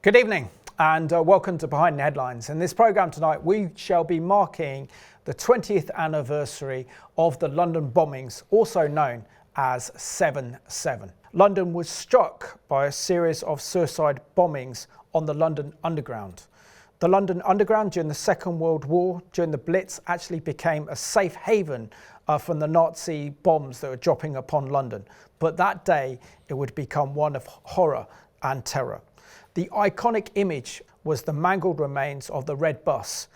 Good evening and welcome to Behind the Headlines. In this programme tonight we shall be marking the 20th anniversary of the London bombings, also known as 7/7. London was struck by a series of suicide bombings on the London Underground. The London Underground during the Second World War, during the Blitz, actually became a safe haven from the Nazi bombs that were dropping upon London. But that day it would become one of horror and terror. The iconic image was the mangled remains of the red bus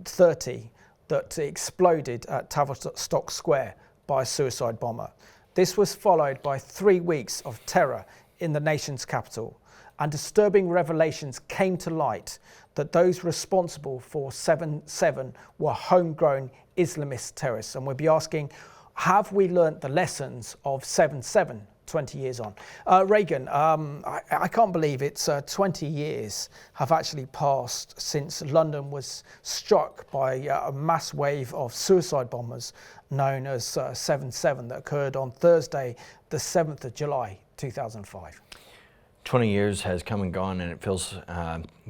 30 that exploded at Tavistock Square by a suicide bomber. This was followed by 3 weeks of terror in the nation's capital, and disturbing revelations came to light that those responsible for 7/7 were homegrown Islamist terrorists. And we'll be asking, have we learnt the lessons of 7/7? 20 years on. Reagan, I can't believe it's 20 years have actually passed since London was struck by a mass wave of suicide bombers known as 7/7 that occurred on Thursday, the 7th of July, 2005. 20 years has come and gone, and it feels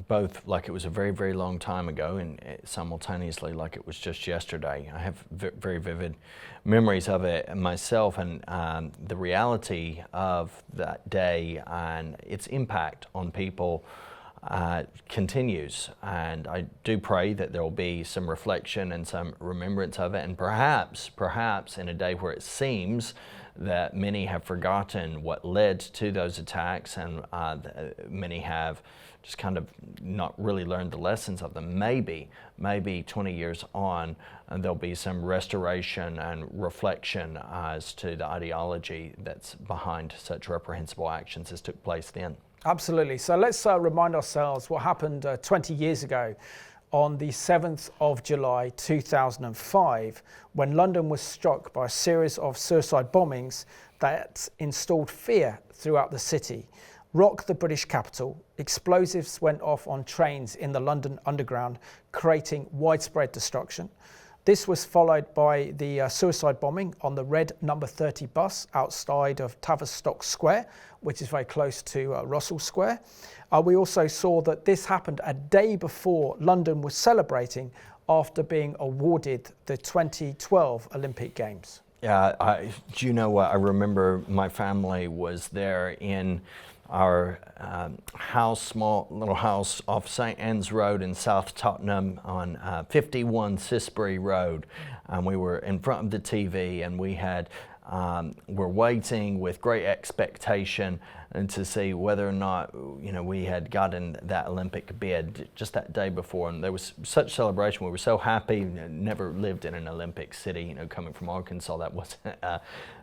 both like it was a very, very long time ago and simultaneously like it was just yesterday. I have very vivid memories of it myself, and the reality of that day and its impact on people continues. And I do pray that there will be some reflection and some remembrance of it, and perhaps in a day where it seems that many have forgotten what led to those attacks, and many have just kind of not really learned the lessons of them. Maybe 20 years on, there'll be some restoration and reflection as to the ideology that's behind such reprehensible actions as took place then. Absolutely. So let's remind ourselves what happened 20 years ago on the 7th of July 2005, when London was struck by a series of suicide bombings that installed fear throughout the city, rocked the British capital. Explosives went off on trains in the London Underground, creating widespread destruction. This was followed by the suicide bombing on the red number 30 bus outside of Tavistock Square, which is very close to Russell Square. We also saw that this happened a day before London was celebrating after being awarded the 2012 Olympic Games. Yeah, do you know what? I remember my family was there in our small little house off St. Anne's Road in South Tottenham on 51 Sisbury Road. We were in front of the TV, and we were waiting with great expectation and to see whether or not we had gotten that Olympic bid just that day before, and there was such celebration. We were so happy. Never lived in an Olympic city, coming from Arkansas. That wasn't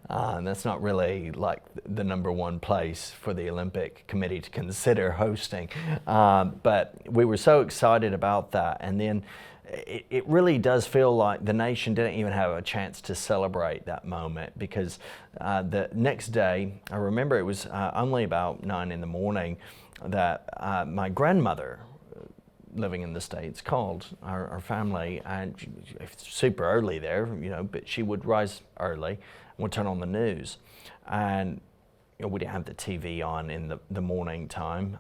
that's not really like the number one place for the Olympic Committee to consider hosting, but we were so excited about that. And then it really does feel like the nation didn't even have a chance to celebrate that moment, because the next day, I remember it was only about 9 in the morning that my grandmother, living in the States, called our family, and super early there, but she would rise early and would turn on the news. And we didn't have the TV on in the morning time,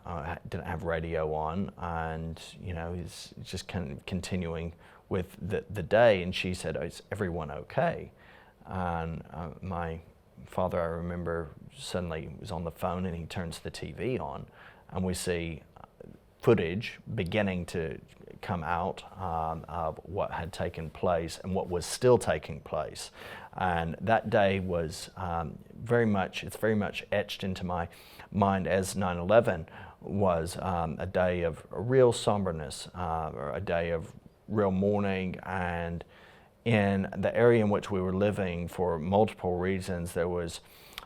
didn't have radio on, and it's just kind of continuing with the day. And she said, "Oh, is everyone okay?" And my father, I remember, suddenly was on the phone, and he turns the TV on, and we see footage beginning to come out of what had taken place and what was still taking place. And that day was very much etched into my mind as 9/11 was a day of real somberness, or a day of real mourning. And in the area in which we were living, for multiple reasons, there was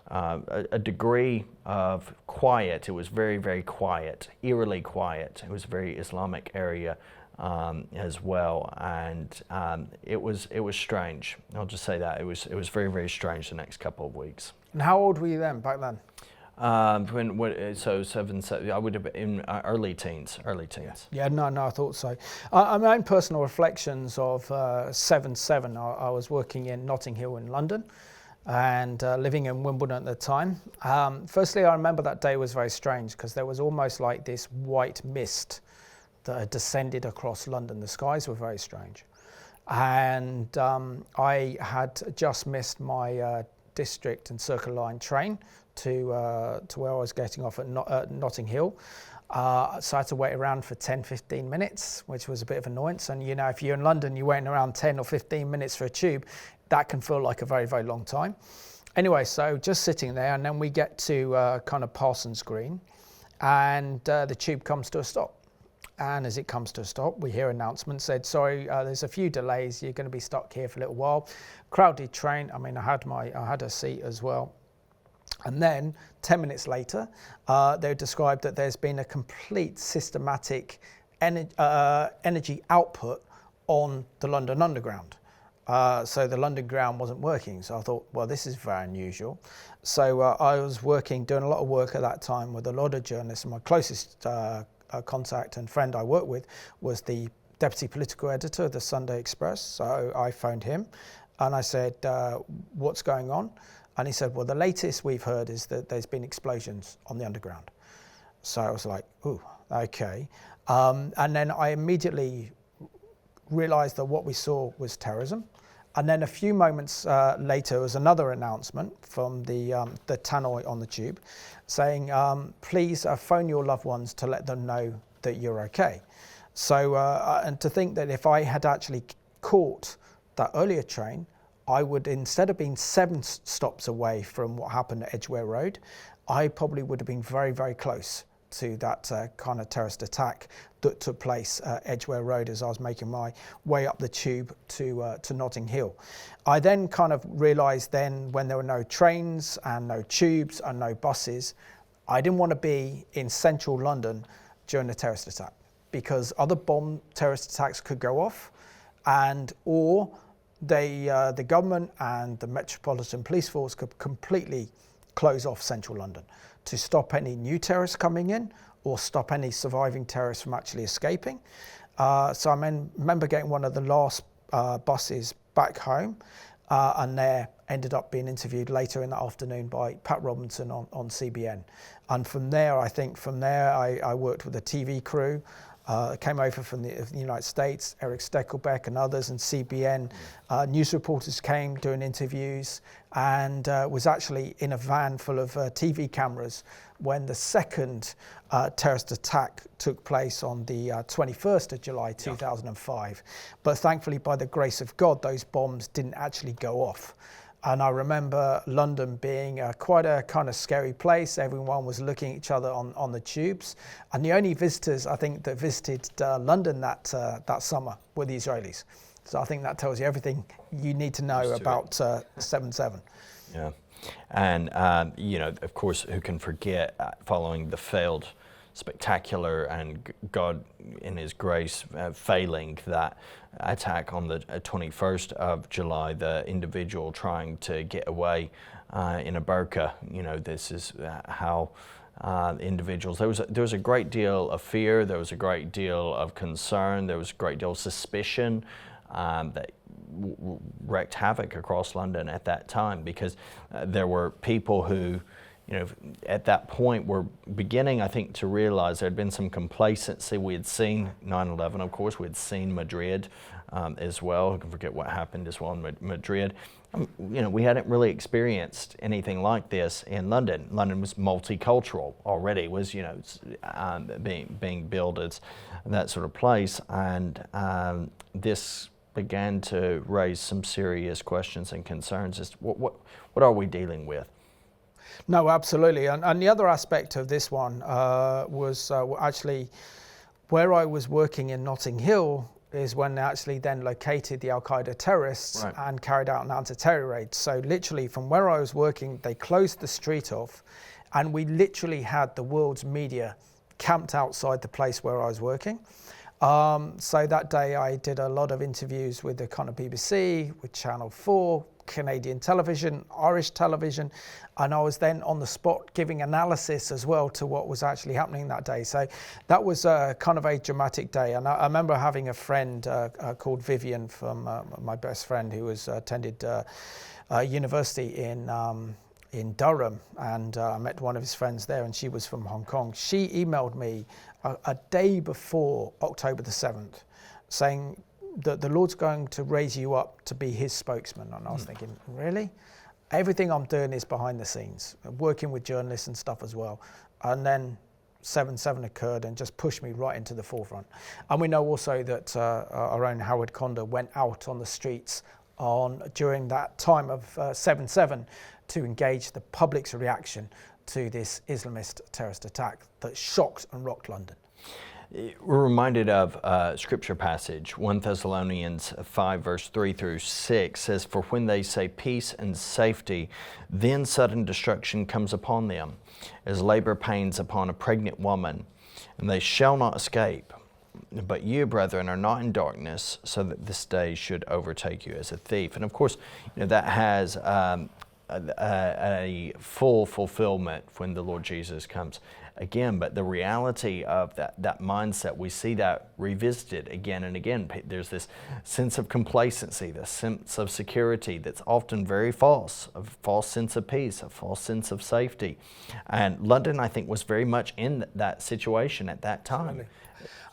a degree of quiet. It was very, very quiet, eerily quiet. It was a very Islamic area as well, and it was strange. I'll just say that it was very, very strange the next couple of weeks. And how old were you then, back then? So I would have been in early teens. Yeah, no, I thought so. My own personal reflections of 7/7. I was working in Notting Hill in London, and living in Wimbledon at the time. Firstly, I remember that day was very strange because there was almost like this white mist that had descended across London. The skies were very strange. And I had just missed my district and Circle Line train to where I was getting off at Notting Hill. So I had to wait around for 10-15 minutes, which was a bit of annoyance. And you know, if you're in London, you're waiting around 10 or 15 minutes for a tube, that can feel like a very, very long time. Anyway, so just sitting there, and then we get to kind of Parsons Green, and the tube comes to a stop. And as it comes to a stop, we hear announcements said, sorry, there's a few delays, you're going to be stuck here for a little while. Crowded train. I mean, I had a seat as well. And then 10 minutes later, they described that there's been a complete systematic energy output on the London Underground. So the London Ground wasn't working. So I thought, well, this is very unusual. So I was doing a lot of work at that time with a lot of journalists. And my closest contact and friend I worked with was the deputy political editor of the Sunday Express. So I phoned him and I said, what's going on? And he said, well, the latest we've heard is that there's been explosions on the Underground. So I was like, ooh, okay. And then I immediately realized that what we saw was terrorism. And then a few moments later was another announcement from the tannoy on the tube saying, please phone your loved ones to let them know that you're okay. So, and to think that if I had actually caught that earlier train, I would, instead of being 7 stops away from what happened at Edgware Road, I probably would have been very, very close to that kind of terrorist attack that took place at Edgware Road as I was making my way up the tube to Notting Hill. I then kind of realised then, when there were no trains and no tubes and no buses, I didn't want to be in central London during a terrorist attack, because other bomb terrorist attacks could go off, or the government and the Metropolitan Police Force could completely close off central London to stop any new terrorists coming in or stop any surviving terrorists from actually escaping. So I remember getting one of the last buses back home, and there ended up being interviewed later in the afternoon by Pat Robinson on CBN. And from there, I worked with a TV crew. Came over from the United States, Eric Steckelbeck and others, and CBN. News reporters came doing interviews, and was actually in a van full of TV cameras when the second terrorist attack took place on the 21st of July 2005. But thankfully, by the grace of God, those bombs didn't actually go off. And I remember London being quite a kind of scary place. Everyone was looking at each other on the tubes. And the only visitors, I think, that visited London that summer were the Israelis. So I think that tells you everything you need to know about 7/7. Yeah. And, of course, who can forget following the failed spectacular and God in his grace failing that attack on the 21st of July, the individual trying to get away in a burqa. This is how individuals, there was a great deal of fear, there was a great deal of concern, there was a great deal of suspicion that wreaked havoc across London at that time, because there were people who, at that point were beginning, I think, to realize there had been some complacency. We had seen 9/11, of course. We had seen Madrid as well. I can forget what happened as well in Madrid. We hadn't really experienced anything like this in London. London was multicultural already, was, being built as that sort of place. And this began to raise some serious questions and concerns as to what are we dealing with? No, absolutely. And the other aspect of this one was actually where I was working in Notting Hill is when they actually then located the Al-Qaeda terrorists and carried out an anti-terror raid. So literally from where I was working, they closed the street off, and we literally had the world's media camped outside the place where I was working. So that day I did a lot of interviews with the kind of BBC, with Channel 4, Canadian television, Irish television, and I was then on the spot giving analysis as well to what was actually happening that day. So that was kind of a dramatic day. And I remember having a friend called Vivian, from my best friend, who was attended university in Durham, and I met one of his friends there, and she was from Hong Kong. She emailed me a day before October the 7th saying that the Lord's going to raise you up to be his spokesman. And I was thinking, really? Everything I'm doing is behind the scenes, working with journalists and stuff as well. And then 7/7 occurred and just pushed me right into the forefront. And we know also that our own Howard Conda went out on the streets during that time of 7/7 to engage the public's reaction to this Islamist terrorist attack that shocked and rocked London. We're reminded of a scripture passage, 1 Thessalonians 5 verse 3 through 6 says, "For when they say peace and safety, then sudden destruction comes upon them, as labor pains upon a pregnant woman, and they shall not escape. But you, brethren, are not in darkness, so that this day should overtake you as a thief." And of course, that has a full fulfillment when the Lord Jesus comes again. But the reality of that mindset, we see that revisited again and again. There's this sense of complacency, this sense of security that's often very false, a false sense of peace, a false sense of safety. And London, I think, was very much in that situation at that time.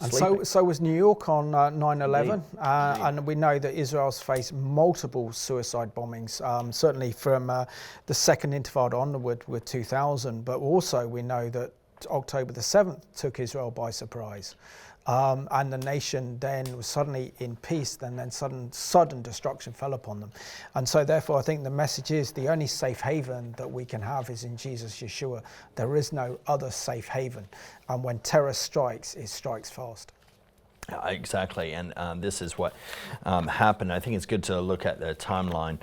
And so was New York on 9/11, and we know that Israel's faced multiple suicide bombings, certainly from the second intifada onward with 2000, but also we know that October the 7th took Israel by surprise. And the nation then was suddenly in peace, and then sudden destruction fell upon them. And so therefore I think the message is the only safe haven that we can have is in Jesus Yeshua. There is no other safe haven. And when terror strikes, it strikes fast. Exactly, and this is what happened. I think it's good to look at the timeline,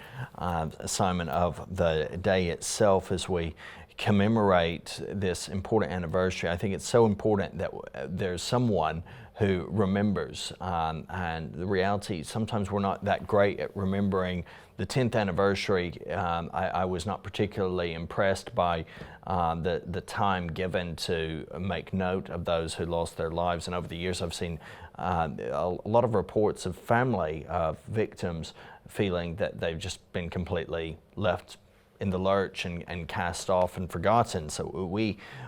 Simon, of the day itself as we commemorate this important anniversary. I think it's so important that there's someone who remembers, and the reality, sometimes we're not that great at remembering. The 10th anniversary, I was not particularly impressed by the time given to make note of those who lost their lives. And over the years I've seen a lot of reports of family of victims feeling that they've just been completely left in the lurch and cast off and forgotten. So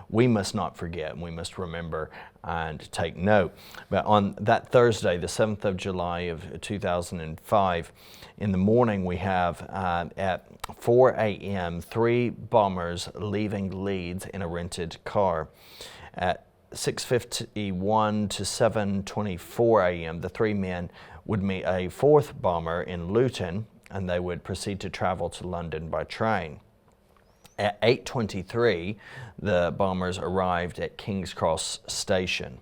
we must not forget, and we must remember and take note. But on that Thursday, the 7th of July of 2005, in the morning we have at 4 a.m. 3 bombers leaving Leeds in a rented car. At 6:51 to 7:24 a.m., the 3 men would meet a 4th bomber in Luton, and they would proceed to travel to London by train. At 8:23, the bombers arrived at King's Cross Station.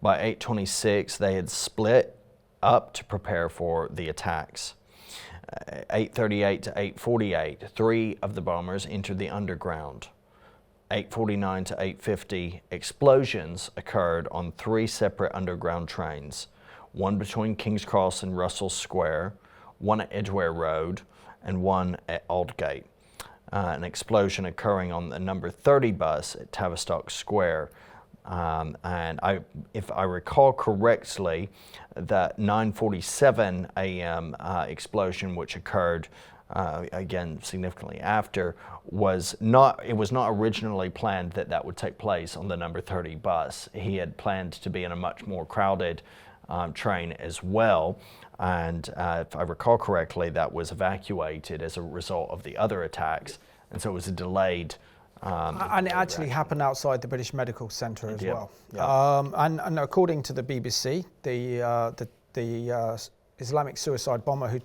By 8:26, they had split up to prepare for the attacks. 8:38 to 8:48, 3 of the bombers entered the underground. 8:49 to 8:50, explosions occurred on 3 separate underground trains, one between King's Cross and Russell Square, one at Edgware Road, and one at Aldgate. An explosion occurring on the number 30 bus at Tavistock Square. If I recall correctly, the 9:47 a.m. Explosion, which occurred again significantly after, was not originally planned that would take place on the number 30 bus. He had planned to be in a much more crowded train as well. And if I recall correctly, that was evacuated as a result of the other attacks. And so it was a delayed and it actually happened outside the British Medical Centre as well. Yeah. And according to the BBC, the Islamic suicide bomber who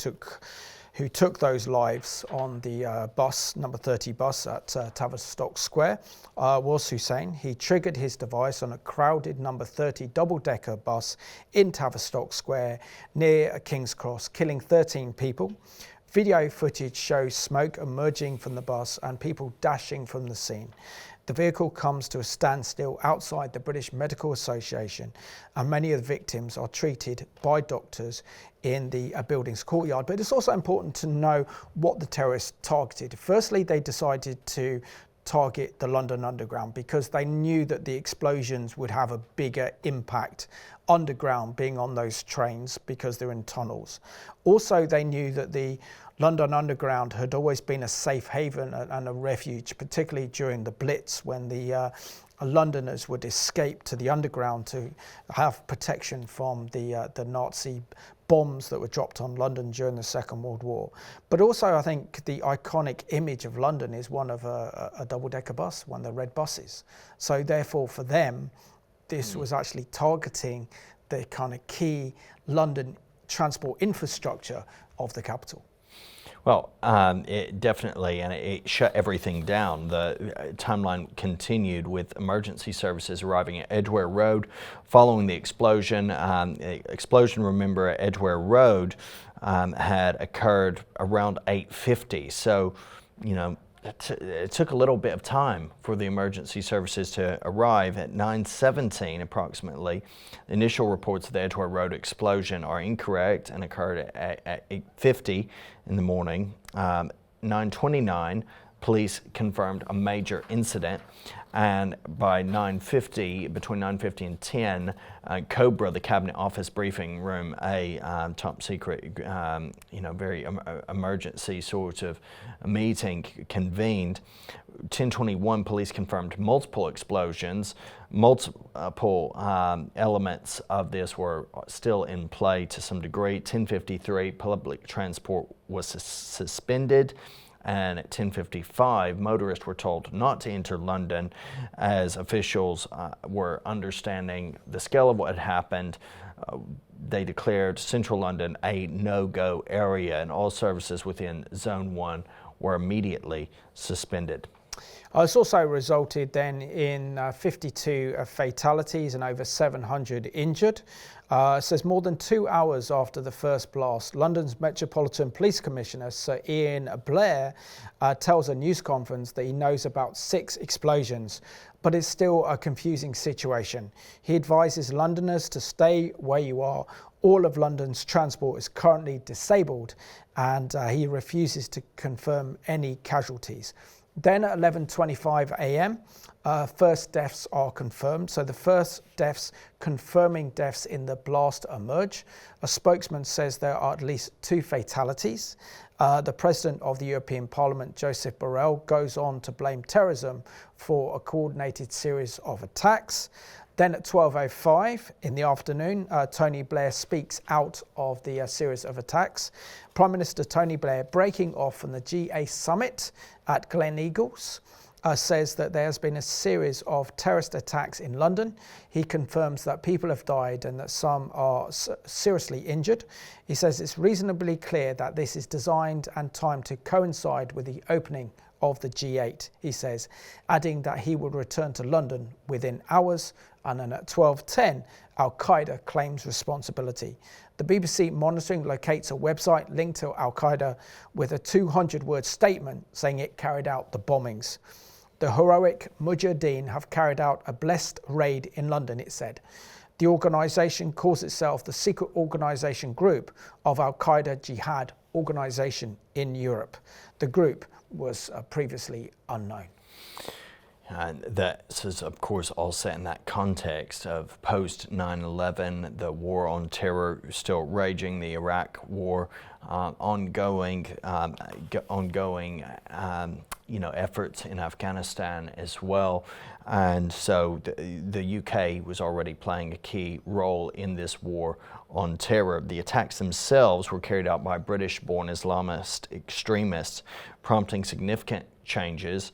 took those lives on the bus, number 30 bus at Tavistock Square, was Hussain. He triggered his device on a crowded number 30 double-decker bus in Tavistock Square near King's Cross, killing 13 people. Video footage shows smoke emerging from the bus and people dashing from the scene. The vehicle comes to a standstill outside the British Medical Association, and many of the victims are treated by doctors in the building's courtyard. But it's also important to know what the terrorists targeted. Firstly, they decided to target the London Underground because they knew that the explosions would have a bigger impact underground, being on those trains because they're in tunnels. Also, they knew that the London Underground had always been a safe haven and a refuge, particularly during the Blitz, when the Londoners would escape to the underground to have protection from the Nazi bombs that were dropped on London during the Second World War. But also, I think the iconic image of London is one of a double-decker bus, one of the red buses. So therefore, for them, this was actually targeting the kind of key London transport infrastructure of the capital. Well, it definitely, and it shut everything down. The timeline continued with emergency services arriving at Edgware Road following the explosion. Remember, at Edgware Road had occurred around 8:50. So, it took a little bit of time for the emergency services to arrive. At 9:17 approximately, initial reports of the Edgware Road explosion are incorrect and occurred at 8:50 in the morning. 9:29, police confirmed a major incident, and by 9:50, between 9:50 and 10, Cobra, the Cabinet Office briefing room, a top secret, very emergency sort of meeting convened. 10:21, police confirmed multiple explosions. Multiple elements of this were still in play to some degree. 10:53, public transport was suspended. And at 10:55, motorists were told not to enter London as officials were understanding the scale of what had happened. They declared central London a no-go area, and all services within Zone 1 were immediately suspended. It's also resulted then in 52 fatalities and over 700 injured. It says more than 2 hours after the first blast, London's Metropolitan Police Commissioner, Sir Ian Blair, tells a news conference that he knows about 6 explosions, but it's still a confusing situation. He advises Londoners to stay where you are. All of London's transport is currently disabled, and he refuses to confirm any casualties. Then at 11:25 a.m, first deaths are confirmed. So the first deaths confirming deaths in the blast emerge. A spokesman says there are at least 2 fatalities. The President of the European Parliament, Joseph Borrell, goes on to blame terrorism for a coordinated series of attacks. Then at 12:05 in the afternoon, Tony Blair speaks out of the series of attacks. Prime Minister Tony Blair, breaking off from the G8 summit at Gleneagles, says that there has been a series of terrorist attacks in London. He confirms that people have died and that some are seriously injured. He says it's reasonably clear that this is designed and timed to coincide with the opening of the G8, he says, adding that he would return to London within hours. And then at 12:10, Al-Qaeda claims responsibility. The BBC monitoring locates a website linked to Al-Qaeda with a 200-word statement saying it carried out the bombings. The heroic Mujahideen have carried out a blessed raid in London, it said. The organisation calls itself the secret organisation group of Al-Qaeda Jihad organisation in Europe. The group was previously unknown. And that is, of course, all set in that context of post 9/11, the war on terror still raging, the Iraq war ongoing, efforts in Afghanistan as well. And so the UK was already playing a key role in this war on terror. The attacks themselves were carried out by British-born Islamist extremists, prompting significant changes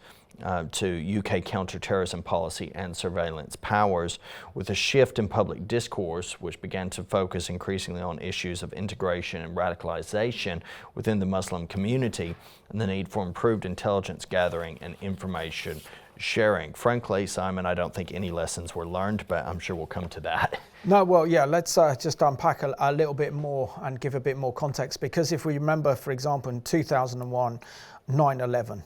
to UK counterterrorism policy and surveillance powers, with a shift in public discourse which began to focus increasingly on issues of integration and radicalisation within the Muslim community, and the need for improved intelligence gathering and information sharing. Frankly, Simon, I don't think any lessons were learned, but I'm sure we'll come to that. No, well, yeah, let's just unpack a little bit more and give a bit more context, because if we remember, for example, in 2001, 9/11,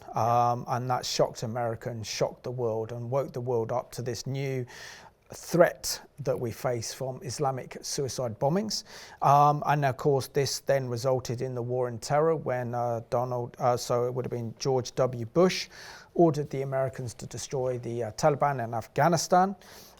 and that shocked America and shocked the world and woke the world up to this new threat that we face from Islamic suicide bombings. And of course, this then resulted in the war on terror when so it would have been George W. Bush, ordered the Americans to destroy the Taliban in Afghanistan.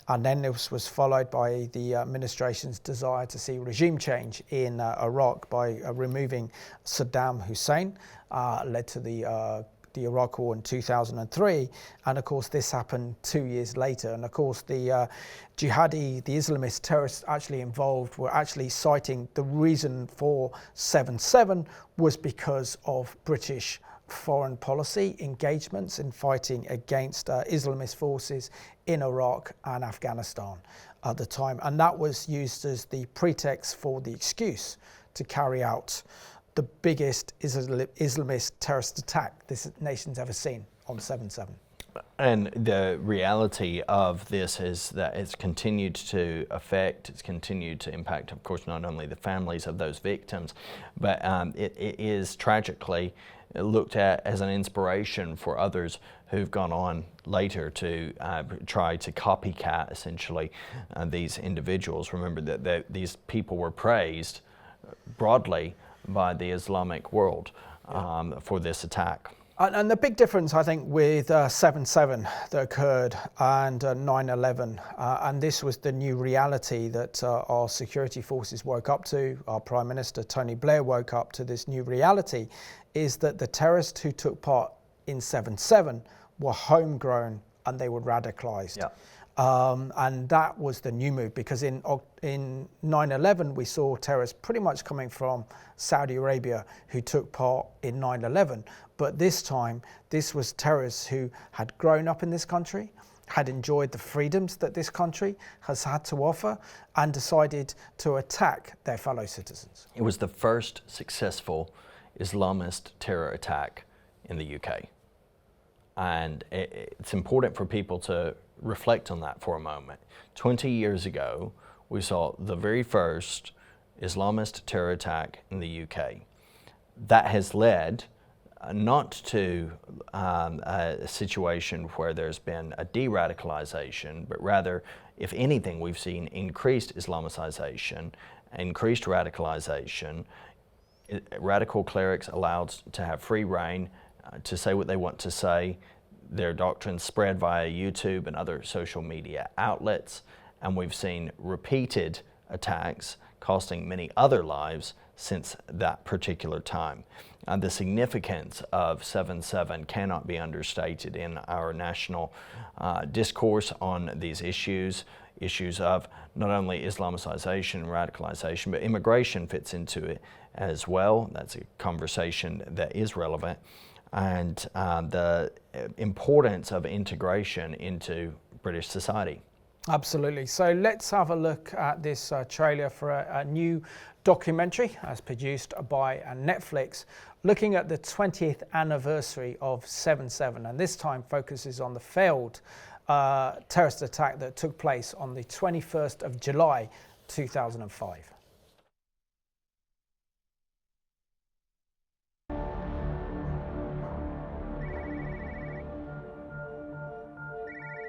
And then this was followed by the administration's desire to see regime change in Iraq by removing Saddam Hussein, led to the Iraq War in 2003. And of course, this happened 2 years later. And of course, the jihadi, the Islamist terrorists actually involved were actually citing the reason for 7/7 was because of British foreign policy engagements in fighting against Islamist forces in Iraq and Afghanistan at the time. And that was used as the pretext for the excuse to carry out the biggest Islamist terrorist attack this nation's ever seen on 7/7. And the reality of this is that it's continued to affect, it's continued to impact, of course, not only the families of those victims, but it is tragically looked at as an inspiration for others who've gone on later to try to copycat, essentially, these individuals. Remember that these people were praised broadly by the Islamic world for this attack. And the big difference, I think, with 7/7 that occurred and 9/11, and this was the new reality that our security forces woke up to, our Prime Minister Tony Blair woke up to this new reality, is that the terrorists who took part in 7/7 were homegrown and they were radicalised. Yeah. And that was the new move, because in 9/11 we saw terrorists pretty much coming from Saudi Arabia who took part in 9/11. But this time, this was terrorists who had grown up in this country, had enjoyed the freedoms that this country has had to offer, and decided to attack their fellow citizens. It was the first successful Islamist terror attack in the UK. And it's important for people to reflect on that for a moment. 20 years ago, we saw the very first Islamist terror attack in the UK. That has led not to a situation where there's been a de-radicalization, but rather, if anything, we've seen increased Islamicization, increased radicalization, radical clerics allowed to have free reign to say what they want to say, their doctrines spread via YouTube and other social media outlets, and we've seen repeated attacks costing many other lives since that particular time. The significance of 7/7 cannot be understated in our national discourse on these issues of not only Islamicization and radicalization, but immigration fits into it as well. That's a conversation that is relevant. And the importance of integration into British society. Absolutely. So let's have a look at this trailer for a new documentary as produced by Netflix, looking at the 20th anniversary of 7/7, and this time focuses on the failed terrorist attack that took place on the 21st of July 2005.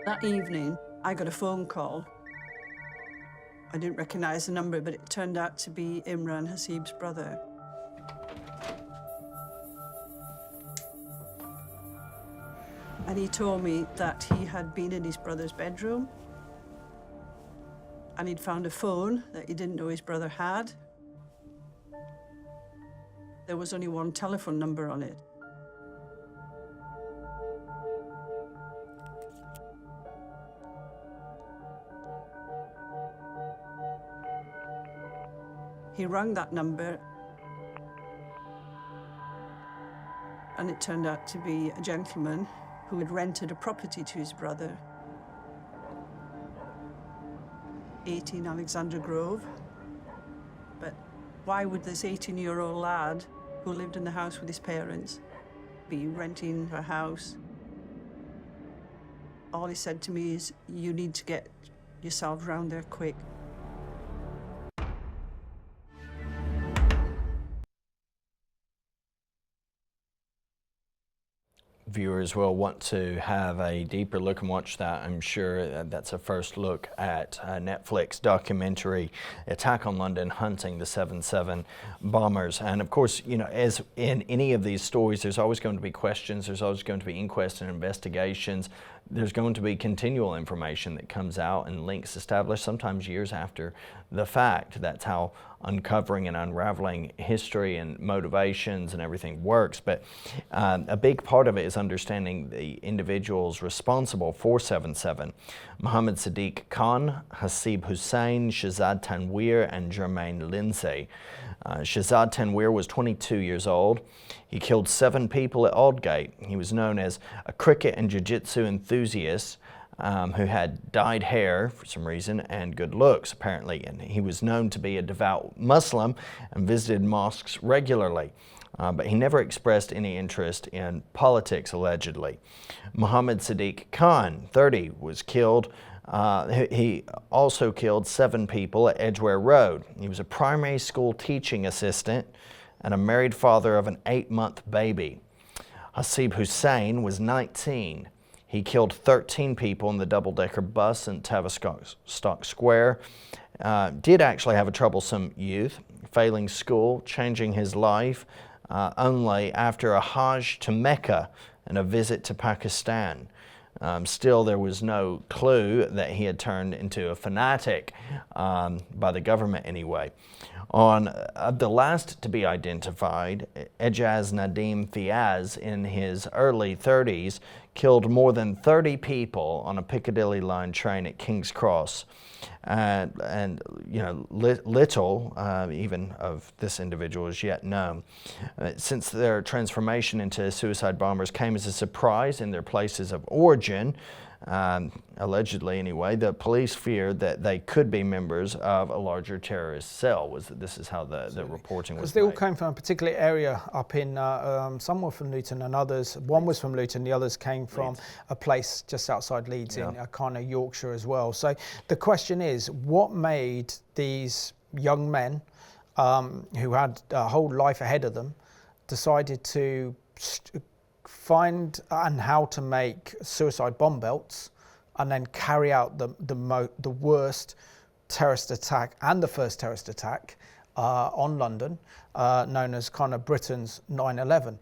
That evening, I got a phone call. I didn't recognize the number, but it turned out to be Imran, Hasib's brother. And he told me that he had been in his brother's bedroom and he'd found a phone that he didn't know his brother had. There was only one telephone number on it. He rang that number, and it turned out to be a gentleman who had rented a property to his brother, 18 Alexandra Grove. But why would this 18-year-old lad who lived in the house with his parents be renting a house All he said to me is, you need to get yourself round there quick. Viewers will want to have a deeper look and watch that. I'm sure that's a first look at Netflix documentary Attack on London, Hunting the 7/7 Bombers. And of course, you know, as in any of these stories, there's always going to be questions, there's always going to be inquests and investigations. There's going to be continual information that comes out and links established, sometimes years after the fact. That's how uncovering and unraveling history and motivations and everything works. But a big part of it is understanding the individuals responsible for 7/7. Mohammed Sadiq Khan, Hasib Hussain, Shahzad Tanweer, and Jermaine Lindsay. Shahzad Tanweer was 22 years old. He killed 7 people at Aldgate. He was known as a cricket and jiu-jitsu enthusiast who had dyed hair for some reason and good looks apparently, and he was known to be a devout Muslim and visited mosques regularly. But he never expressed any interest in politics, allegedly. Mohammed Sadiq Khan, 30, was killed. He also killed 7 people at Edgware Road. He was a primary school teaching assistant and a married father of an 8-month baby. Hasib Hussain was 19. He killed 13 people in the double-decker bus in Tavistock Square. Did actually have a troublesome youth, failing school, changing his life only after a Hajj to Mecca and a visit to Pakistan. Still, there was no clue that he had turned into a fanatic, by the government anyway. On the last to be identified, Ejaz Nadim Fiaz, in his early 30s, killed more than 30 people on a Piccadilly line train at King's Cross. And you know, little even of this individual is yet known. Since their transformation into suicide bombers came as a surprise in their places of origin, allegedly anyway, the police feared that they could be members of a larger terrorist cell. This is how the reporting was Because they all made. came from a particular area up in, some were from Luton and others, one was from Luton, the others came from a place just outside Leeds in kind of Yorkshire as well. So the question is, what made these young men who had a whole life ahead of them decided to find and how to make suicide bomb belts and then carry out the worst terrorist attack and the first terrorist attack on London, known as kind of Britain's 9/11,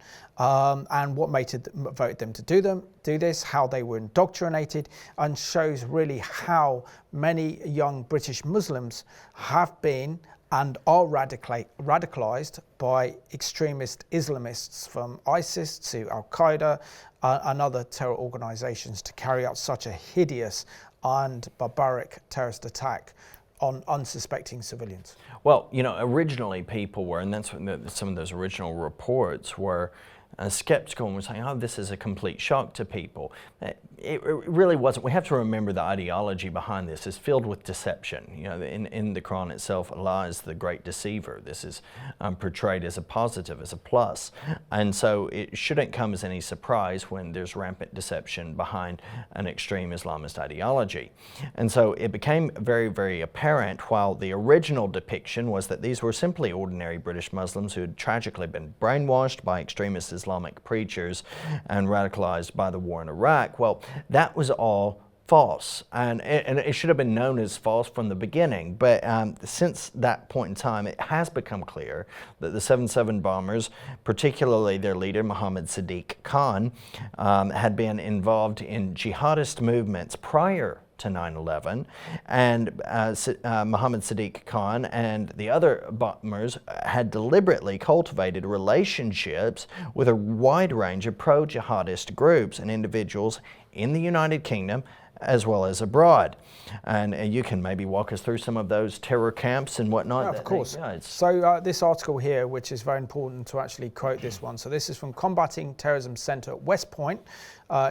and what motivated them to do this, how they were indoctrinated, and shows really how many young British Muslims have been and are radicalised by extremist Islamists, from ISIS to Al-Qaeda and other terror organisations, to carry out such a hideous and barbaric terrorist attack on unsuspecting civilians. Well, you know, originally people were, and that's what some of those original reports were, skeptical and were saying, oh, this is a complete shock to people. It really wasn't. We have to remember the ideology behind this is filled with deception. You know, in the Quran itself, Allah is the great deceiver. This is portrayed as a positive, as a plus. And so it shouldn't come as any surprise when there's rampant deception behind an extreme Islamist ideology. And so it became very, very apparent, while the original depiction was that these were simply ordinary British Muslims who had tragically been brainwashed by extremist Islamic preachers and radicalized by the war in Iraq. Well, that was all false, and it should have been known as false from the beginning. But since that point in time, it has become clear that the 7/7 bombers, particularly their leader Mohammed Sadiq Khan, had been involved in jihadist movements prior to 9/11, and Mohammed Sadiq Khan and the other bombers had deliberately cultivated relationships with a wide range of pro-jihadist groups and individuals in the United Kingdom as well as abroad. And you can maybe walk us through some of those terror camps and whatnot. Yeah, of course. So this article here, which is very important to actually quote this one. So this is from Combating Terrorism Centre at West Point.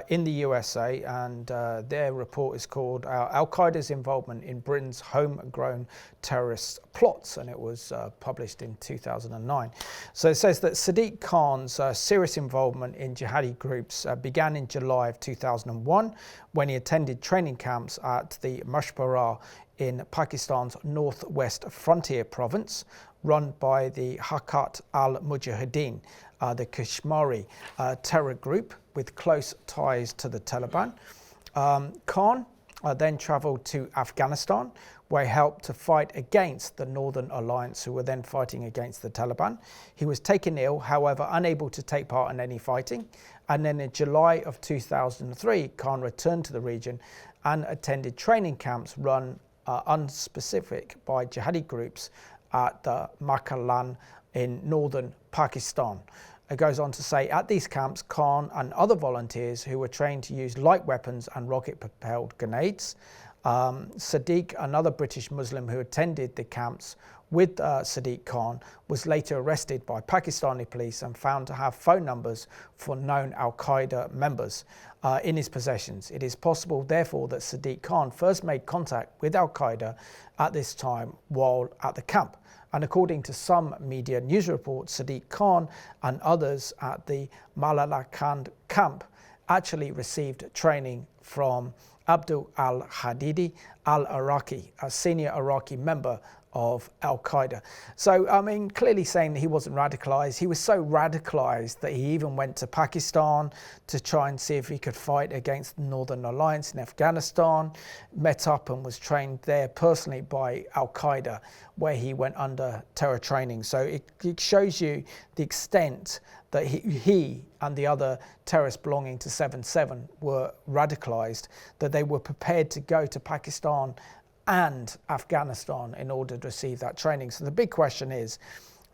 in the USA, and their report is called Al-Qaeda's Involvement in Britain's Homegrown Terrorist Plots, and it was published in 2009. So it says that Sadiq Khan's serious involvement in jihadi groups began in July of 2001 when he attended training camps at the Mashbara in Pakistan's northwest frontier province, run by the Haqqat al-Mujahideen, the Kashmiri terror group with close ties to the Taliban. Khan then travelled to Afghanistan, where he helped to fight against the Northern Alliance, who were then fighting against the Taliban. He was taken ill, however, unable to take part in any fighting. And then in July of 2003, Khan returned to the region and attended training camps run unspecific by jihadi groups at the Makalan in northern Pakistan. It goes on to say, at these camps, Khan and other volunteers who were trained to use light weapons and rocket-propelled grenades. Sadiq, another British Muslim who attended the camps with Sadiq Khan, was later arrested by Pakistani police and found to have phone numbers for known Al-Qaeda members in his possessions. It is possible, therefore, that Sadiq Khan first made contact with Al-Qaeda at this time while at the camp. And according to some media news reports, Sadiq Khan and others at the Malalakhand camp actually received training from Abdul al-Hadidi al-Iraqi, a senior Iraqi member of Al-Qaeda. So, I mean, clearly saying that he wasn't radicalised. He was so radicalised that he even went to Pakistan to try and see if he could fight against the Northern Alliance in Afghanistan, met up and was trained there personally by Al-Qaeda, where he went under terror training. So it shows you the extent that he and the other terrorists belonging to 7/7 were radicalised, that they were prepared to go to Pakistan and Afghanistan in order to receive that training. So the big question is,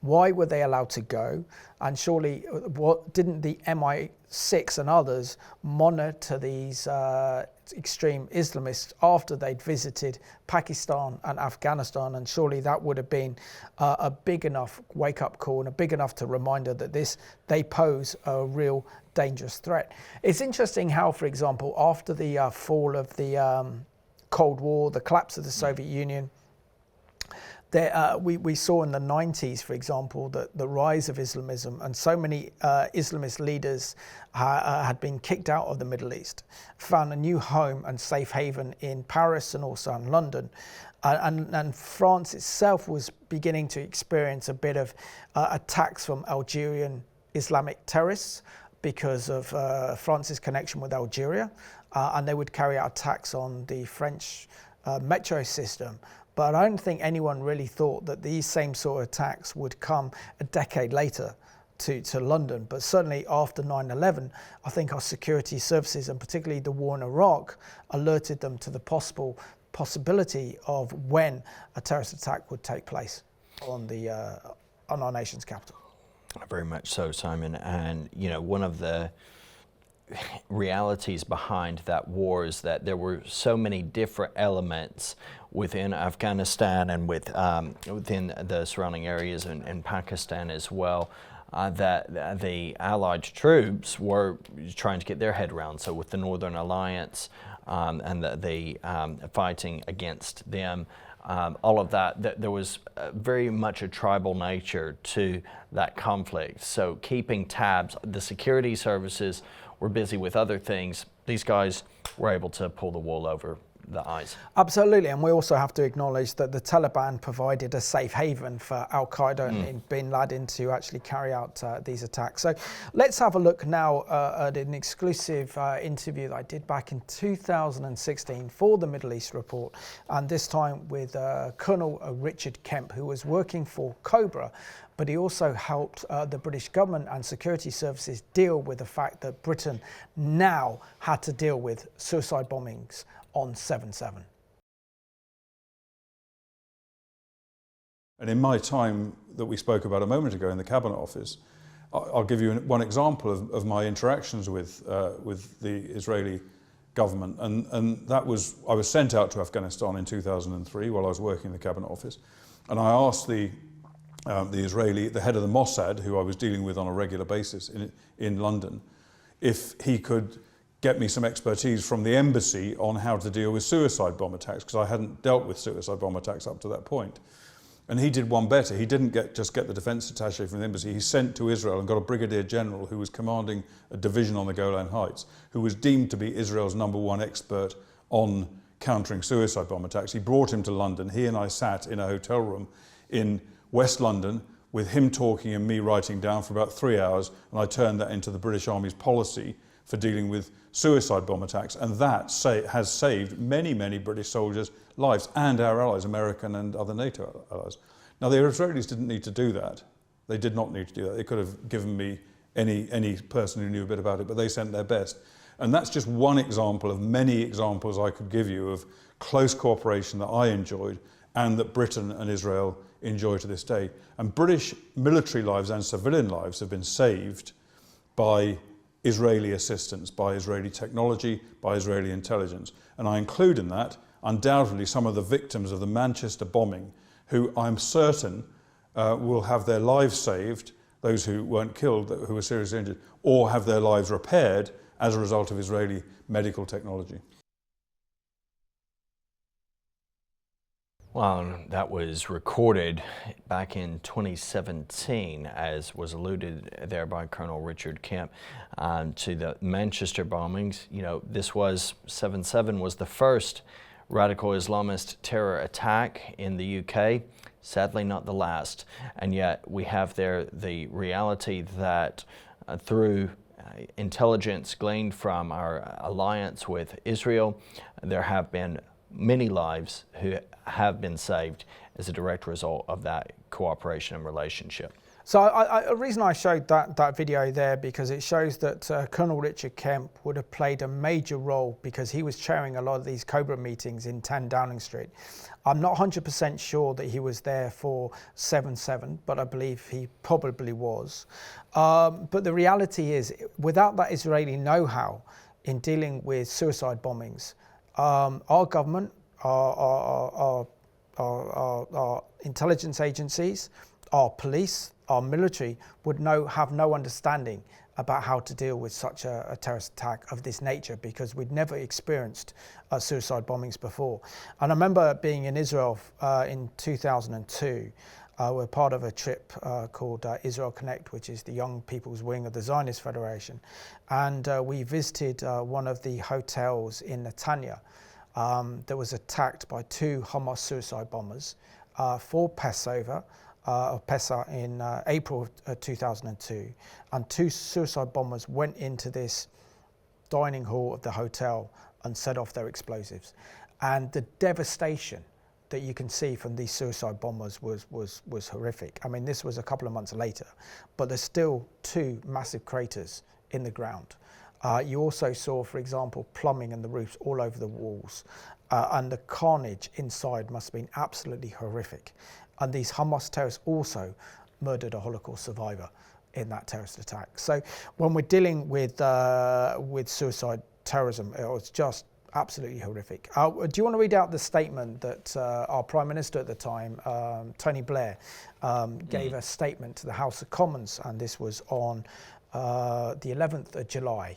why were they allowed to go? And surely, what didn't the MI6 and others monitor these extreme Islamists after they'd visited Pakistan and Afghanistan? And surely that would have been a big enough wake-up call and a big enough to reminder that they pose a real dangerous threat. It's interesting how, for example, after the fall of the Cold War, the collapse of the Soviet Union, we saw in the 90s, for example, the rise of Islamism, and so many Islamist leaders had been kicked out of the Middle East, found a new home and safe haven in Paris and also in London. And France itself was beginning to experience a bit of attacks from Algerian Islamic terrorists because of France's connection with Algeria. And they would carry out attacks on the French metro system. But I don't think anyone really thought that these same sort of attacks would come a decade later to London. But certainly after 9/11, I think our security services, and particularly the war in Iraq, alerted them to the possibility of when a terrorist attack would take place on our nation's capital. Very much so, Simon. And, you know, one of the realities behind that war is that there were so many different elements within Afghanistan and within the surrounding areas in Pakistan as well, that the Allied troops were trying to get their head around. So with the Northern Alliance and the fighting against them, all of that, there was very much a tribal nature to that conflict. So keeping tabs, the security services were busy with other things. These guys were able to pull the wool over the eyes. Absolutely, and we also have to acknowledge that the Taliban provided a safe haven for Al-Qaeda and bin Laden to actually carry out these attacks. So let's have a look now at an exclusive interview that I did back in 2016 for the Middle East Report, and this time with Colonel Richard Kemp, who was working for Cobra, but he also helped the British government and security services deal with the fact that Britain now had to deal with suicide bombings on 7/7. And in my time that we spoke about a moment ago in the Cabinet Office, I'll give you one example of my interactions with the Israeli government. And that was, I was sent out to Afghanistan in 2003 while I was working in the Cabinet Office. And I asked the head of the Mossad, who I was dealing with on a regular basis in London, if he could get me some expertise from the embassy on how to deal with suicide bomb attacks, because I hadn't dealt with suicide bomb attacks up to that point. And he did one better. He didn't just get the defense attaché from the embassy. He sent to Israel and got a brigadier general who was commanding a division on the Golan Heights, who was deemed to be Israel's #1 expert on countering suicide bomb attacks. He brought him to London. He and I sat in a hotel room in West London with him talking and me writing down for about 3 hours, and I turned that into the British Army's policy for dealing with suicide bomb attacks, and that has saved many, many British soldiers' lives and our allies, American and other NATO allies. Now, the Israelis didn't need to do that. They did not need to do that. They could have given me any person who knew a bit about it, but they sent their best. And that's just one example of many examples I could give you of close cooperation that I enjoyed and that Britain and Israel enjoy to this day. And British military lives and civilian lives have been saved by Israeli assistance, by Israeli technology, by Israeli intelligence. And I include in that undoubtedly some of the victims of the Manchester bombing, who I'm certain will have their lives saved, those who weren't killed, who were seriously injured, or have their lives repaired as a result of Israeli medical technology. Well, that was recorded back in 2017, as was alluded there by Colonel Richard Kemp, to the Manchester bombings. You know, this was 7/7 was the first radical Islamist terror attack in the UK, sadly not the last. And yet we have there the reality that through intelligence gleaned from our alliance with Israel, there have been many lives who have been saved as a direct result of that cooperation and relationship. So the reason I showed that video there, because it shows that Colonel Richard Kemp would have played a major role, because he was chairing a lot of these Cobra meetings in 10 Downing Street. I'm not 100% sure that he was there for 7/7, but I believe he probably was. But the reality is, without that Israeli know-how in dealing with suicide bombings, our government, our intelligence agencies, our police, our military would have no understanding about how to deal with such a terrorist attack of this nature, because we'd never experienced suicide bombings before. And I remember being in Israel in 2002. We're part of a trip called Israel Connect, which is the young people's wing of the Zionist Federation. And we visited one of the hotels in Netanya that was attacked by 2 Hamas suicide bombers for Passover, Pesach in April of 2002. And 2 suicide bombers went into this dining hall of the hotel and set off their explosives. And the devastation that you can see from these suicide bombers was horrific. I mean, this was a couple of months later, but there's still 2 massive craters in the ground. You also saw, for example, plumbing in the roofs all over the walls, and the carnage inside must have been absolutely horrific. And these Hamas terrorists also murdered a Holocaust survivor in that terrorist attack. So when we're dealing with suicide terrorism, it was just absolutely horrific. Do you want to read out the statement that our Prime Minister at the time, Tony Blair, gave a statement to the House of Commons, and this was on the 11th of July,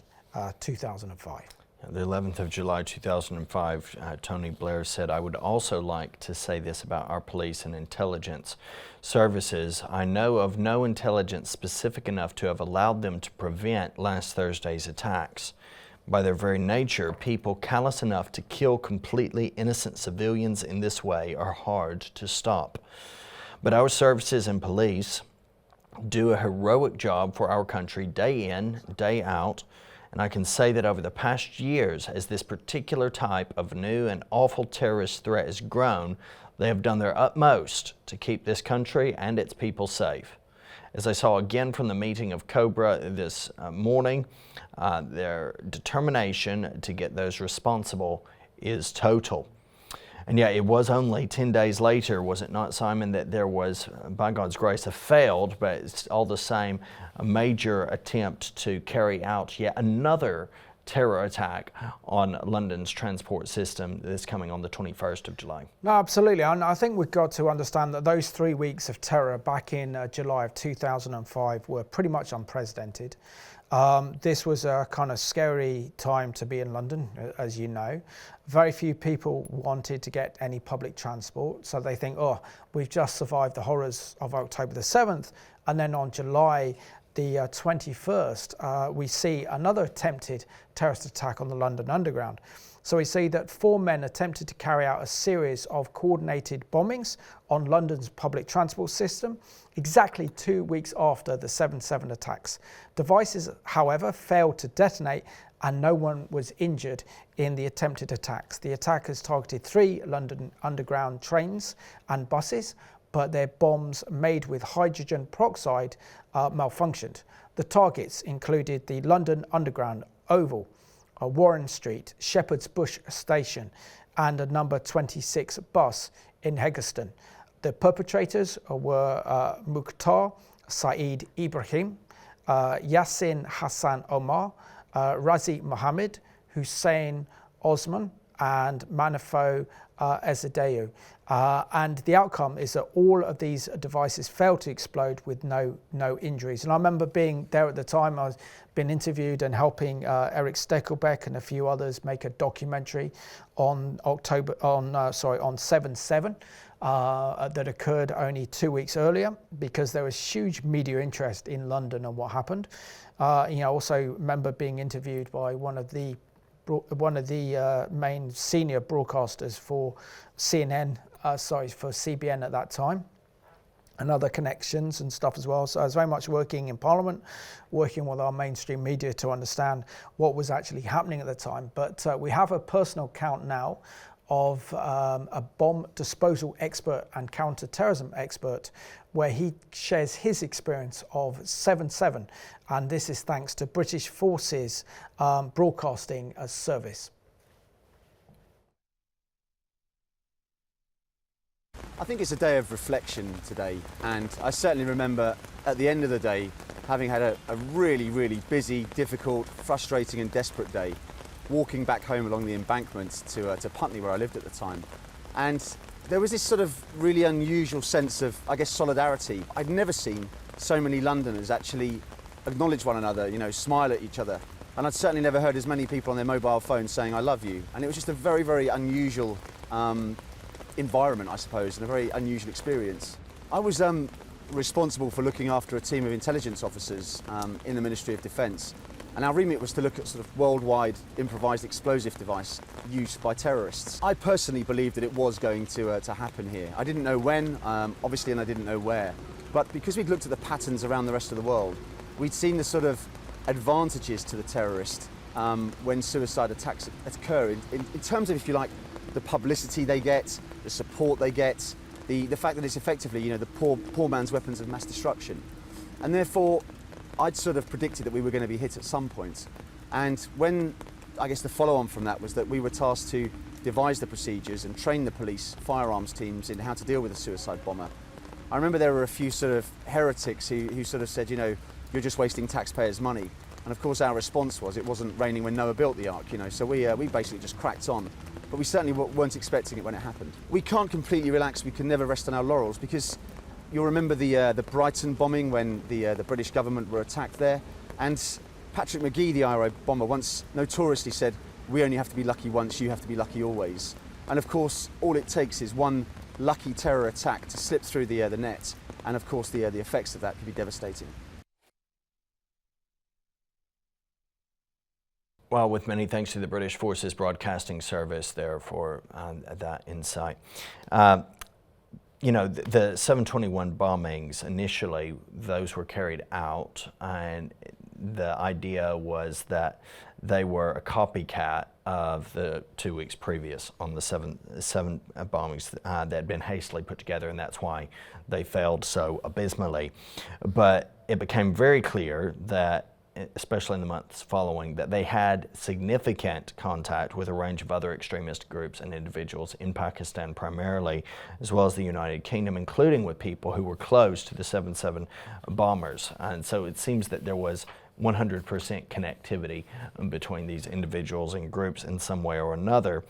2005. The 11th of July 2005, Tony Blair said, "I would also like to say this about our police and intelligence services. I know of no intelligence specific enough to have allowed them to prevent last Thursday's attacks. By their very nature, people callous enough to kill completely innocent civilians in this way are hard to stop. But our services and police do a heroic job for our country day in, day out. And I can say that over the past years, as this particular type of new and awful terrorist threat has grown, they have done their utmost to keep this country and its people safe." As I saw again from the meeting of Cobra this morning, their determination to get those responsible is total. And yet it was only 10 days later, was it not, Simon, that there was, by God's grace, a failed, but it's all the same, a major attempt to carry out yet another terror attack on London's transport system that's coming on the 21st of July. No, absolutely. And I think we've got to understand that those 3 weeks of terror back in July of 2005 were pretty much unprecedented. This was a kind of scary time to be in London, as you know. Very few people wanted to get any public transport, so they think, oh, we've just survived the horrors of October the 7th, and then on July the 21st, we see another attempted terrorist attack on the London Underground. So we see that 4 men attempted to carry out a series of coordinated bombings on London's public transport system, exactly 2 weeks after the 7/7 attacks. Devices, however, failed to detonate and no one was injured in the attempted attacks. The attackers targeted 3 London Underground trains and buses, but their bombs made with hydrogen peroxide malfunctioned. The targets included the London Underground Oval, Warren Street, Shepherd's Bush Station, and a number 26 bus in Heggerston. The perpetrators were Mukhtar Saeed Ibrahim, Yassin Hassan Omar, Razi Mohammed, Hussein Osman, and Manafo Ezadeu. And the outcome is that all of these devices failed to explode with no injuries. And I remember being there at the time. I was been interviewed and helping Eric Steckelbeck and a few others make a documentary on 7/7 that occurred only 2 weeks earlier, because there was huge media interest in London and what happened. Also remember being interviewed by one of the main senior broadcasters for for CBN at that time, and other connections and stuff as well. So I was very much working in Parliament, working with our mainstream media to understand what was actually happening at the time. But we have a personal account now of a bomb disposal expert and counter-terrorism expert, where he shares his experience of 7/7, and this is thanks to British Forces Broadcasting Service. I think it's a day of reflection today, and I certainly remember at the end of the day having had a really, really busy, difficult, frustrating and desperate day, walking back home along the embankment to Putney, where I lived at the time. And there was this sort of really unusual sense of, I guess, solidarity. I'd never seen so many Londoners actually acknowledge one another, smile at each other. And I'd certainly never heard as many people on their mobile phones saying, "I love you." And it was just a very, very unusual environment, I suppose, and a very unusual experience. I was responsible for looking after a team of intelligence officers in the Ministry of Defence, and our remit was to look at sort of worldwide improvised explosive device used by terrorists. I personally believed that it was going to happen here. I didn't know when, obviously, and I didn't know where, but because we'd looked at the patterns around the rest of the world, we'd seen the sort of advantages to the terrorist when suicide attacks occur in terms of, if you like, the publicity they get, the support they get, the fact that it's effectively, the poor man's weapons of mass destruction. And therefore, I'd sort of predicted that we were going to be hit at some point. And when, I guess the follow-on from that was that we were tasked to devise the procedures and train the police firearms teams in how to deal with a suicide bomber. I remember there were a few sort of heretics who sort of said, you're just wasting taxpayers' money. And of course our response was, it wasn't raining when Noah built the ark, so we basically just cracked on. But we certainly weren't expecting it when it happened. We can't completely relax, we can never rest on our laurels, because you'll remember the Brighton bombing when the British government were attacked there. And Patrick McGee, the IRA bomber, once notoriously said, "We only have to be lucky once, you have to be lucky always." And of course, all it takes is one lucky terror attack to slip through the net. And of course, the effects of that could be devastating. Well, with many thanks to the British Forces Broadcasting Service there for that insight. The 7/21 bombings, initially, those were carried out, and the idea was that they were a copycat of the 2 weeks previous on the 7/7 bombings that had been hastily put together, and that's why they failed so abysmally. But it became very clear that, especially in the months following, that they had significant contact with a range of other extremist groups and individuals in Pakistan primarily, as well as the United Kingdom, including with people who were close to the 7/7 bombers. And so it seems that there was 100% connectivity between these individuals and groups in some way or another.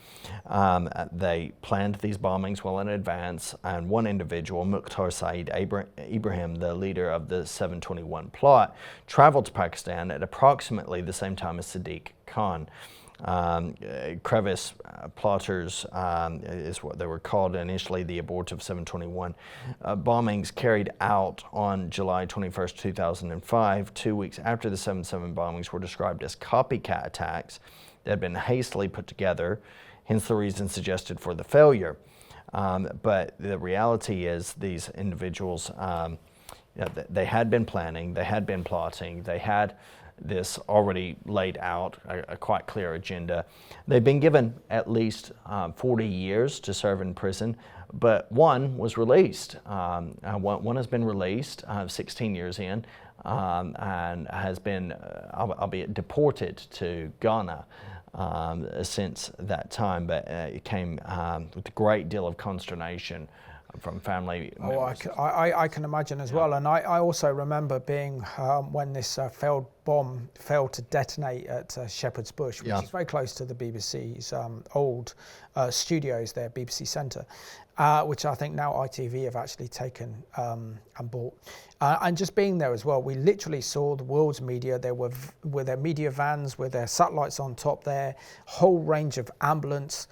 They planned these bombings well in advance, and one individual, Mukhtar Saeed Ibrahim, the leader of the 721 plot, traveled to Pakistan at approximately the same time as Sadiq Khan. Crevice plotters is what they were called initially, the abortive 721 bombings carried out on July 21st, 2005, 2 weeks after the 7/7 bombings, were described as copycat attacks that had been hastily put together, hence the reason suggested for the failure. But the reality is these individuals, they had been planning, they had been plotting, they had this already laid out, a quite clear agenda. They've been given at least 40 years to serve in prison, but one was released. One has been released 16 years in and has been, albeit deported to Ghana since that time, but it came with a great deal of consternation from family members. I can imagine as well. And I also remember being when this failed bomb failed to detonate at Shepherd's Bush, which is very close to the BBC's old studios there, BBC Centre, which I think now ITV have actually taken and bought. And just being there as well, we literally saw the world's media. There were with their media vans, with their satellites on top there, whole range of ambulance,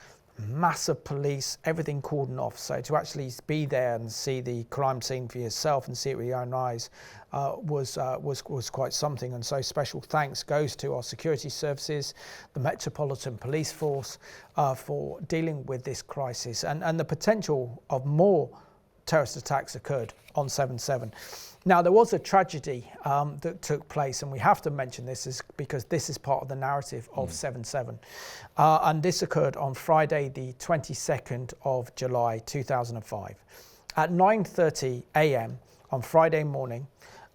massive police, everything cordoned off. So to actually be there and see the crime scene for yourself and see it with your own eyes was quite something. And so special thanks goes to our security services, the Metropolitan Police Force, for dealing with this crisis. And the potential of more terrorist attacks occurred on 7/7. Now, there was a tragedy that took place, and we have to mention this because this is part of the narrative of 7/7. And this occurred on Friday, the 22nd of July, 2005. At 9:30 a.m. on Friday morning,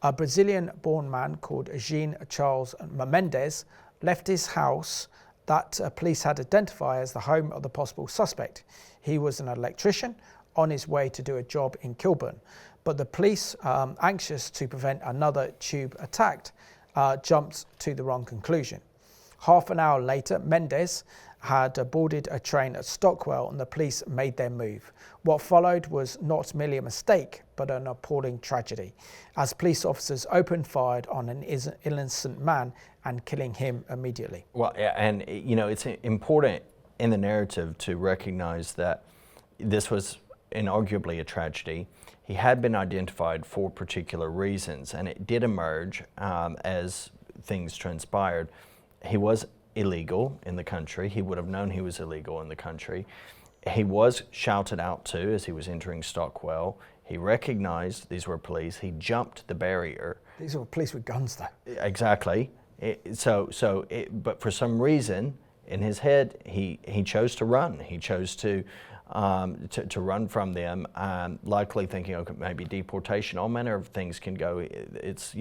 a Brazilian-born man called Jean Charles Mendes left his house that police had identified as the home of the possible suspect. He was an electrician on his way to do a job in Kilburn. But the police, anxious to prevent another tube attack, jumped to the wrong conclusion. Half an hour later, Mendes had boarded a train at Stockwell and the police made their move. What followed was not merely a mistake, but an appalling tragedy, as police officers opened fire on an innocent man and killing him immediately. Well, and it's important in the narrative to recognize that this was inarguably a tragedy. He had been identified for particular reasons, and it did emerge as things transpired. He was illegal in the country. He would have known he was illegal in the country. He was shouted out to as he was entering Stockwell. He recognized these were police. He jumped the barrier. These were police with guns, though. Exactly. But for some reason, in his head, he chose to run. He chose to run from them, likely thinking, okay, maybe deportation, all manner of things can go, it's,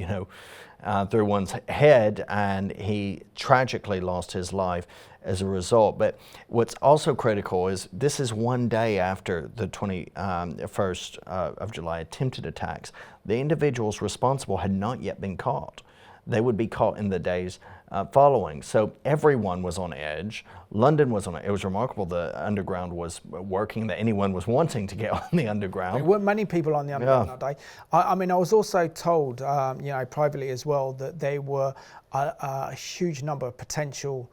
through one's head, and he tragically lost his life as a result. But what's also critical is this is one day after the 21st of July attempted attacks. The individuals responsible had not yet been caught. They would be caught in the days following. So everyone was on edge. London was on edge. It was remarkable the underground was working, that anyone was wanting to get on the underground. There weren't many people on the underground that day. I mean, I was also told, privately as well, that there were a huge number of potential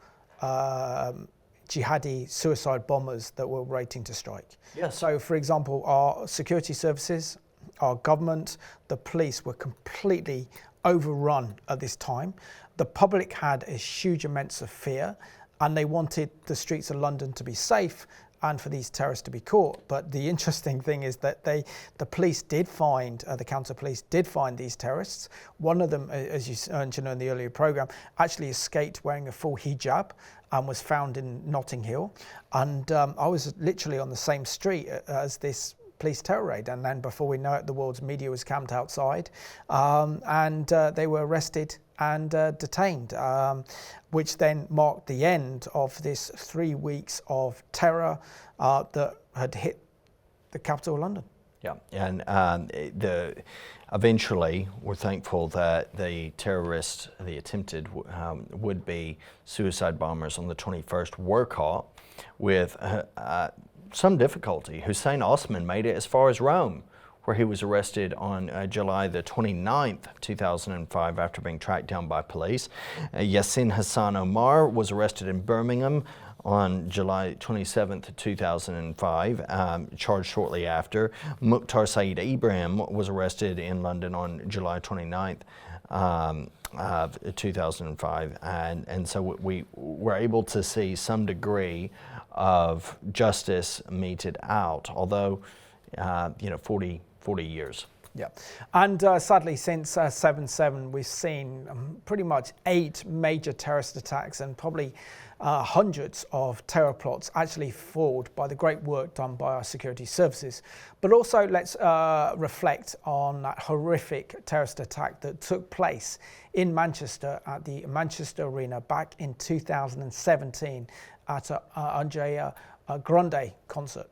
jihadi suicide bombers that were waiting to strike. Yes. So, for example, our security services, our government, the police were completely overrun at this time. The public had a huge immense of fear, and they wanted the streets of London to be safe and for these terrorists to be caught. But the interesting thing is that the police did find, the counter police did find these terrorists. One of them, as you mentioned in the earlier program, actually escaped wearing a full hijab and was found in Notting Hill. And I was literally on the same street as this police terror raid, and then before we know it, the world's media was camped outside, and they were arrested and detained, which then marked the end of this 3 weeks of terror that had hit the capital of London. Yeah, and eventually we're thankful that the terrorists, the attempted would-be suicide bombers on the 21st were caught with some difficulty. Hussein Osman made it as far as Rome, where he was arrested on July the 29th, 2005 after being tracked down by police. Yassin Hassan Omar was arrested in Birmingham on July 27th, 2005, charged shortly after. Mukhtar Saeed Ibrahim was arrested in London on July 29th of 2005, and so we were able to see some degree of justice meted out, although 40 years. Yeah, and sadly since 7/7 we've seen pretty much 8 major terrorist attacks and probably hundreds of terror plots actually foiled by the great work done by our security services. But also let's reflect on that horrific terrorist attack that took place in Manchester at the Manchester Arena back in 2017 at a Grande concert.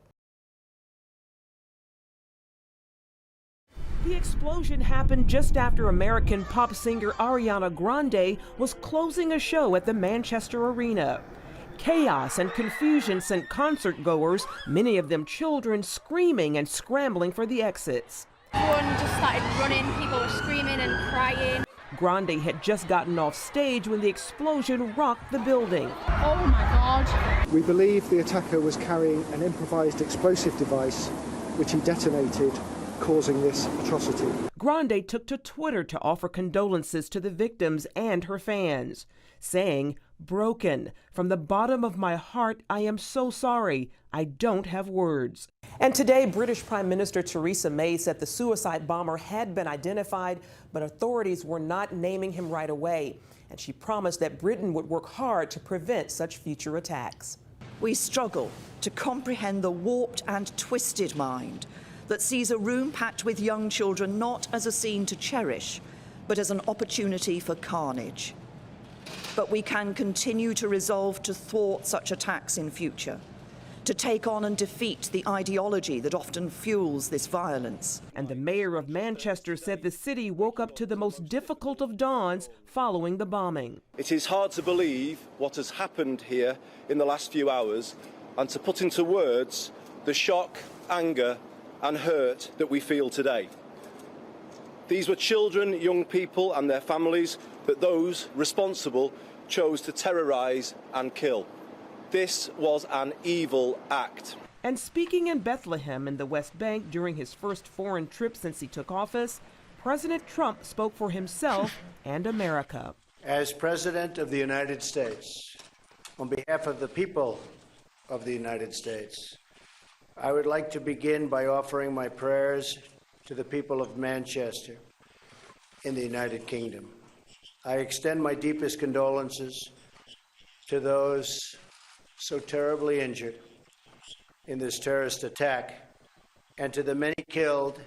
The explosion happened just after American pop singer Ariana Grande was closing a show at the Manchester Arena. Chaos and confusion sent concert goers, many of them children, screaming and scrambling for the exits. Everyone just started running, people were screaming and crying. Grande had just gotten off stage when the explosion rocked the building. Oh my God. We believe the attacker was carrying an improvised explosive device which he detonated, causing this atrocity. Grande took to Twitter to offer condolences to the victims and her fans, saying, "Broken. From the bottom of my heart, I am so sorry. I don't have words." And today, British Prime Minister Theresa May said the suicide bomber had been identified, but authorities were not naming him right away. And she promised that Britain would work hard to prevent such future attacks. We struggle to comprehend the warped and twisted mind that sees a room packed with young children not as a scene to cherish, but as an opportunity for carnage. But we can continue to resolve to thwart such attacks in future, to take on and defeat the ideology that often fuels this violence. And the mayor of Manchester said the city woke up to the most difficult of dawns following the bombing. It is hard to believe what has happened here in the last few hours and to put into words the shock, anger, and hurt that we feel today. These were children, young people and their families that those responsible chose to terrorise and kill. This was an evil act. And speaking in Bethlehem in the West Bank during his first foreign trip since he took office, President Trump spoke for himself and America. As President of the United States, on behalf of the people of the United States, I would like to begin by offering my prayers to the people of Manchester in the United Kingdom. I extend my deepest condolences to those so terribly injured in this terrorist attack, and to the many killed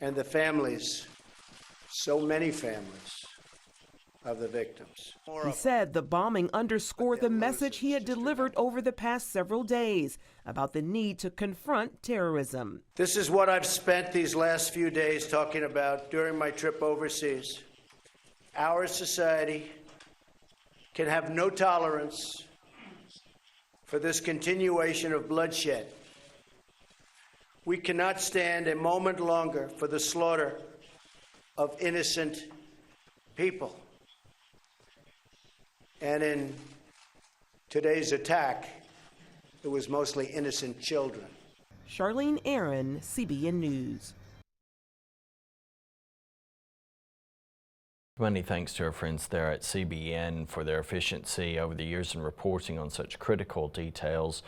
and the families, so many families, of the victims. He said the bombing underscored the message he had delivered over the past several days about the need to confront terrorism. This is what I've spent these last few days talking about during my trip overseas. Our society can have no tolerance for this continuation of bloodshed. We cannot stand a moment longer for the slaughter of innocent people. And in today's attack, it was mostly innocent children. Charlene Aaron, CBN News. Many thanks to our friends there at CBN for their efficiency over the years in reporting on such critical details.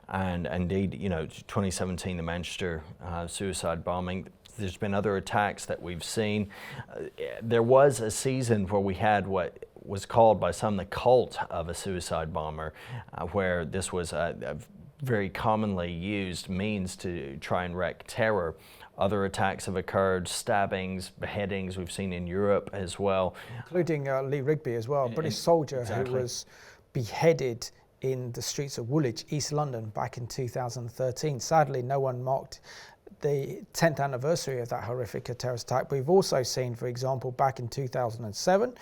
And indeed, 2017, the Manchester suicide bombing. There's been other attacks that we've seen. There was a season where we had what was called by some the cult of a suicide bomber, where this was a very commonly used means to try and wreak terror. Other attacks have occurred, stabbings, beheadings we've seen in Europe as well. Including Lee Rigby as well, a British soldier who was beheaded in the streets of Woolwich, East London, back in 2013. Sadly, no one marked the 10th anniversary of that horrific terrorist attack. We've also seen, for example, back in 2007,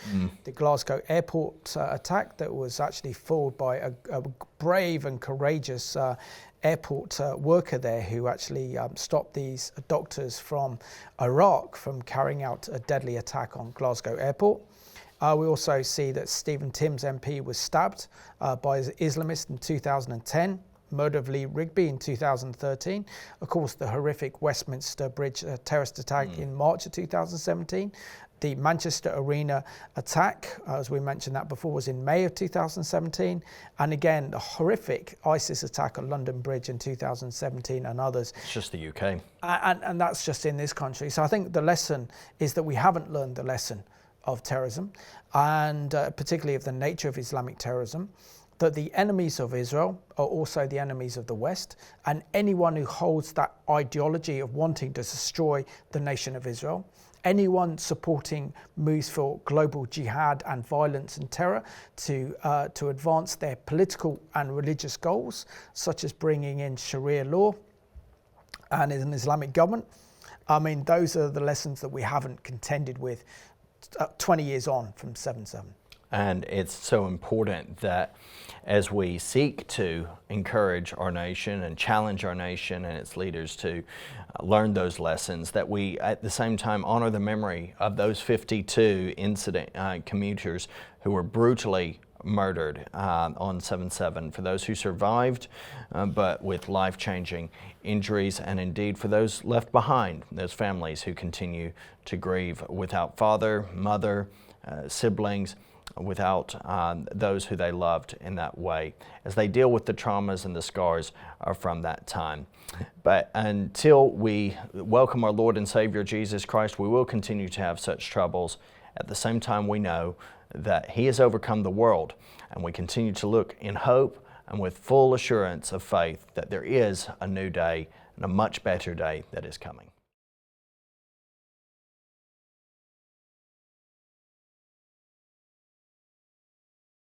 the Glasgow airport attack that was actually foiled by a brave and courageous airport worker there who actually stopped these doctors from Iraq from carrying out a deadly attack on Glasgow airport. We also see that Stephen Timms MP was stabbed by Islamists in 2010, murder of Lee Rigby in 2013, of course the horrific Westminster Bridge terrorist attack in March of 2017, the Manchester Arena attack, as we mentioned that before, was in May of 2017, and again the horrific ISIS attack on London Bridge in 2017 and others. It's just the UK. And that's just in this country. So I think the lesson is that we haven't learned the lesson of terrorism, and particularly of the nature of Islamic terrorism, that the enemies of Israel are also the enemies of the West, and anyone who holds that ideology of wanting to destroy the nation of Israel, anyone supporting moves for global jihad and violence and terror to advance their political and religious goals, such as bringing in Sharia law and an Islamic government, I mean, those are the lessons that we haven't contended with 20 years on from 7/7. And it's so important that as we seek to encourage our nation and challenge our nation and its leaders to learn those lessons, that we at the same time honor the memory of those 52 commuters who were brutally murdered on 7/7, for those who survived but with life-changing injuries, and indeed for those left behind, those families who continue to grieve without father, mother, siblings, without those who they loved in that way, as they deal with the traumas and the scars from that time. But until we welcome our Lord and Savior Jesus Christ, we will continue to have such troubles. At the same time, we know that He has overcome the world, and we continue to look in hope and with full assurance of faith that there is a new day and a much better day that is coming.